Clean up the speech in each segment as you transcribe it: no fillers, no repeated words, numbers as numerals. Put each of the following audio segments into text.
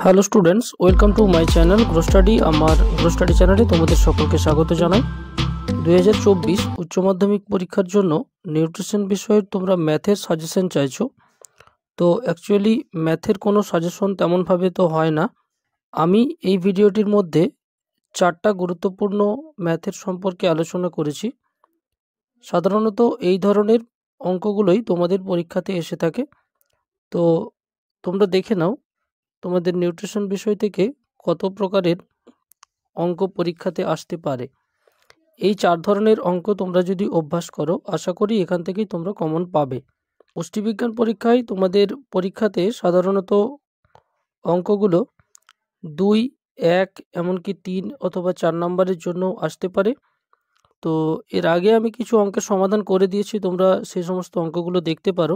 Hello students, welcome to my channel grow study. আমার grow study চ্যানেলে তোমাদের সকলকে স্বাগত জানাই। 2024 উচ্চ মাধ্যমিক পরীক্ষার জন্য নিউট্রিশন বিষয়ের তোমরা ম্যাথের সাজেশন চাইছো। তো অ্যাকচুয়ালি ম্যাথের কোনো সাজেশন তেমনভাবে তো হয় না। আমি এই ভিডিওটির মধ্যে 4টা গুরুত্বপূর্ণ ম্যাথের সম্পর্কে আলোচনা করেছি। সাধারণত এই ধরনের অঙ্কগুলোই তোমাদের পরীক্ষাতে এসে থাকে। তো তোমরা দেখে নাও তোমাদের নিউট্রিশন বিষয় থেকে কত প্রকারের অঙ্ক পরীক্ষাতে আসতে পারে। এই 4 ধরনের অঙ্ক তোমরা যদি অভ্যাস করো, আশা করি এখান থেকেই তোমরা কমন পাবে। পুষ্টিবিজ্ঞান পরীক্ষায় তোমাদের পরীক্ষাতে সাধারণত অঙ্কগুলো 2, 1 এমনকি 3 অথবা 4 নম্বরের জন্য আসতে পারে। তো এর আগে আমি কিছু অঙ্কের সমাধান করে দিয়েছি, তোমরা সেই সমস্ত অঙ্কগুলো দেখতে পারো।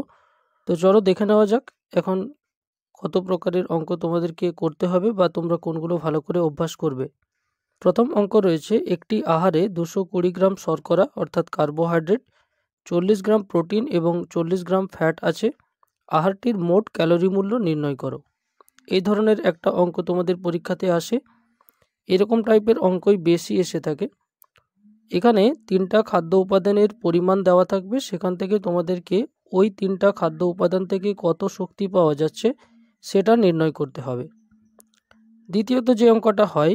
তো চলো দেখে নেওয়া যাক এখন কত প্রকারের অঙ্ক তোমাদেরকে করতে হবে বা তোমরা কোনগুলো ভালো করে অভ্যাস করবে। প্রথম অঙ্ক রয়েছে, একটি আহারে 220 গ্রাম শর্করা অর্থাৎ কার্বোহাইড্রেট, 40 গ্রাম প্রোটিন এবং 40 গ্রাম ফ্যাট আছে। আহারটির মোট ক্যালোরি মূল্য নির্ণয় করো। এই ধরনের একটা অঙ্ক তোমাদের পরীক্ষাতে আসে। এরকম টাইপের অঙ্কই বেশি এসে থাকে। এখানে 3টা খাদ্য উপাদানের পরিমাণ দেওয়া থাকবে, সেখান থেকে তোমাদেরকে ওই 3টা খাদ্য উপাদান থেকে কত শক্তি পাওয়া যাচ্ছে সেটা নির্ণয় করতে হবে। দ্বিতীয়ত যে অঙ্কটা হয়,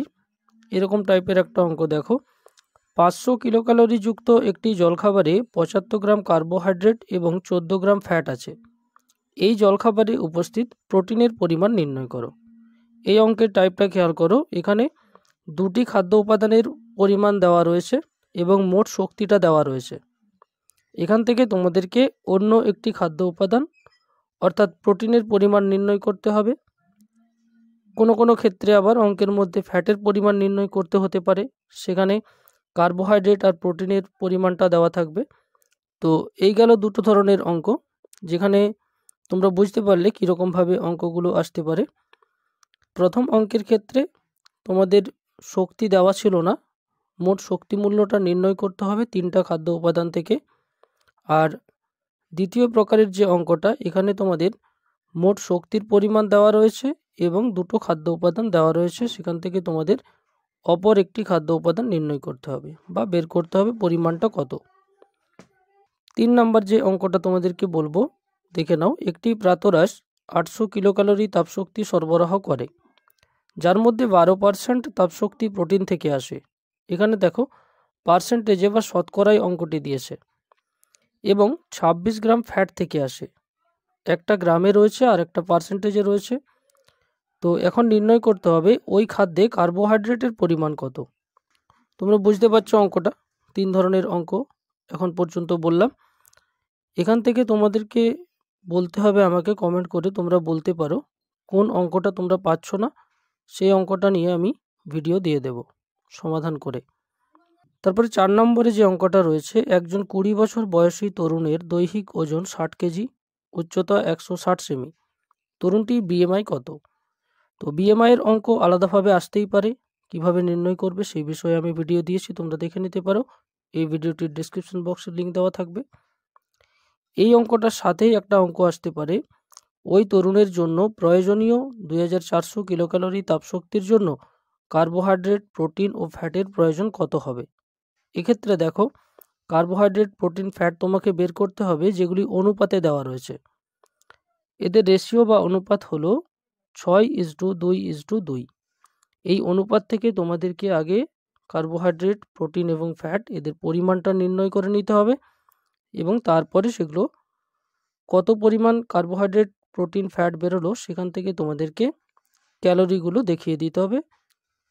এরকম টাইপের একটা অঙ্ক দেখো, 500 কিলোক্যালোরি যুক্ত একটি জলখাবারে 75 গ্রাম কার্বোহাইড্রেট এবং 14 গ্রাম ফ্যাট আছে। এই জলখাবারে উপস্থিত প্রোটিনের পরিমাণ নির্ণয় করো। এই অঙ্কের টাইপটা খেয়াল করো, এখানে 2টি খাদ্য উপাদানের পরিমাণ দেওয়া রয়েছে এবং মোট শক্তিটা দেওয়া রয়েছে। এখান থেকে তোমাদেরকে অন্য একটি খাদ্য উপাদান অর্থাৎ প্রোটিনের পরিমাণ নির্ণয় করতে হবে। কোনো কোনো ক্ষেত্রে আবার অঙ্কের মধ্যে ফ্যাটের পরিমাণ নির্ণয় করতে হতে পারে, সেখানে কার্বোহাইড্রেট আর প্রোটিনের পরিমাণটা দেওয়া থাকবে। তো এই গেল দুটো ধরনের অঙ্ক, যেখানে তোমরা বুঝতে পারলে কীরকমভাবে অঙ্কগুলো আসতে পারে। প্রথম অঙ্কের ক্ষেত্রে তোমাদের শক্তি দেওয়া ছিল না, মোট শক্তি মূল্যটা নির্ণয় করতে হবে 3টা খাদ্য উপাদান থেকে। আর দ্বিতীয় প্রকারের যে অঙ্কটা, এখানে তোমাদের মোট শক্তির পরিমাণ দেওয়া রয়েছে এবং 2টো খাদ্য উপাদান দেওয়া রয়েছে, সেখান থেকে তোমাদের অপর একটি খাদ্য উপাদান নির্ণয় করতে হবে বা বের করতে হবে পরিমাণটা কত। 3 নম্বর যে অঙ্কটা তোমাদেরকে বলবো, দেখে নাও, একটি প্রাতরাশ 800 কিলোক্যালোরি তাপশক্তি সরবরাহ করে, যার মধ্যে 12% তাপশক্তি প্রোটিন থেকে আসে। এখানে দেখো পার্সেন্টেজে বা শতকরায় অঙ্কটি দিয়েছে এবং 26 গ্রাম ফ্যাট থেকে আসে। একটা গ্রামে রয়েছে আর একটা পার্সেন্টেজে রয়েছে। তো এখন নির্ণয় করতে হবে ওই খাদ্যে কার্বোহাইড্রেটের পরিমাণ কত। তোমরা বুঝতে পারছো অঙ্কটা, 3 ধরনের অঙ্ক এখন পর্যন্ত বললাম। এখান থেকে তোমাদেরকে বলতে হবে, আমাকে কমেন্ট করে তোমরা বলতে পারো কোন অঙ্কটা তোমরা পাচ্ছ না, সেই অঙ্কটা নিয়ে আমি ভিডিও দিয়ে দেব সমাধান করে। তারপরে 4 নম্বরে যে অঙ্কটা রয়েছে, একজন 20 বছর বয়সী তরুণের দৈহিক ওজন 60 কেজি, উচ্চতা 160 সেমি। তরুণটি বিএমআই কত? তো বিএমআইয়ের অঙ্ক আলাদাভাবে আসতেই পারে, কিভাবে নির্ণয় করবে সেই বিষয়ে আমি ভিডিও দিয়েছি, তোমরা দেখে নিতে পারো। এই ভিডিওটির ডেসক্রিপশন বক্সে লিঙ্ক দেওয়া থাকবে। এই অঙ্কটার সাথেই একটা অঙ্ক আসতে পারে, ওই তরুণের জন্য প্রয়োজনীয় 2400 কিলোক্যালোরি তাপশক্তির জন্য কার্বোহাইড্রেট, প্রোটিন ও ফ্যাটের প্রয়োজন কত হবে। এক্ষেত্রে দেখো, কার্বোহাইড্রেট, প্রোটিন, ফ্যাট তোমাকে বের করতে হবে যেগুলি অনুপাতে দেওয়া রয়েছে। এদের রেশিও বা অনুপাত হলো 6:2:2। এই অনুপাত থেকে তোমাদেরকে আগে কার্বোহাইড্রেট, প্রোটিন এবং ফ্যাট এদের পরিমাণটা নির্ণয় করে নিতে হবে এবং তারপরে সেগুলো কত পরিমাণ কার্বোহাইড্রেট, প্রোটিন, ফ্যাট বেরোলো সেখান থেকে তোমাদেরকে ক্যালোরিগুলো দেখিয়ে দিতে হবে।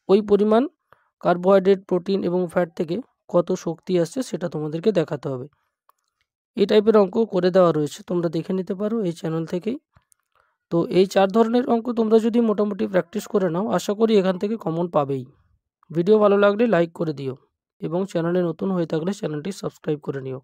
ওই পরিমাণ কার্বোহাইড্রেট, প্রোটিন এবং ফ্যাট থেকে কত শক্তি আসছে সেটা তোমাদেরকে দেখাতে হবে। এই টাইপের অঙ্ক করে দেওয়া রয়েছে, তোমরা দেখে নিতে পারো এই চ্যানেল থেকেই। তো এই 4 ধরনের অঙ্ক তোমরা যদি মোটামুটি প্র্যাকটিস করে নাও, আশা করি এখান থেকে কমন পাবেই। ভিডিও ভালো লাগলে লাইক করে দিও এবং চ্যানেলে নতুন হয়ে থাকলে চ্যানেলটি সাবস্ক্রাইব করে নিও।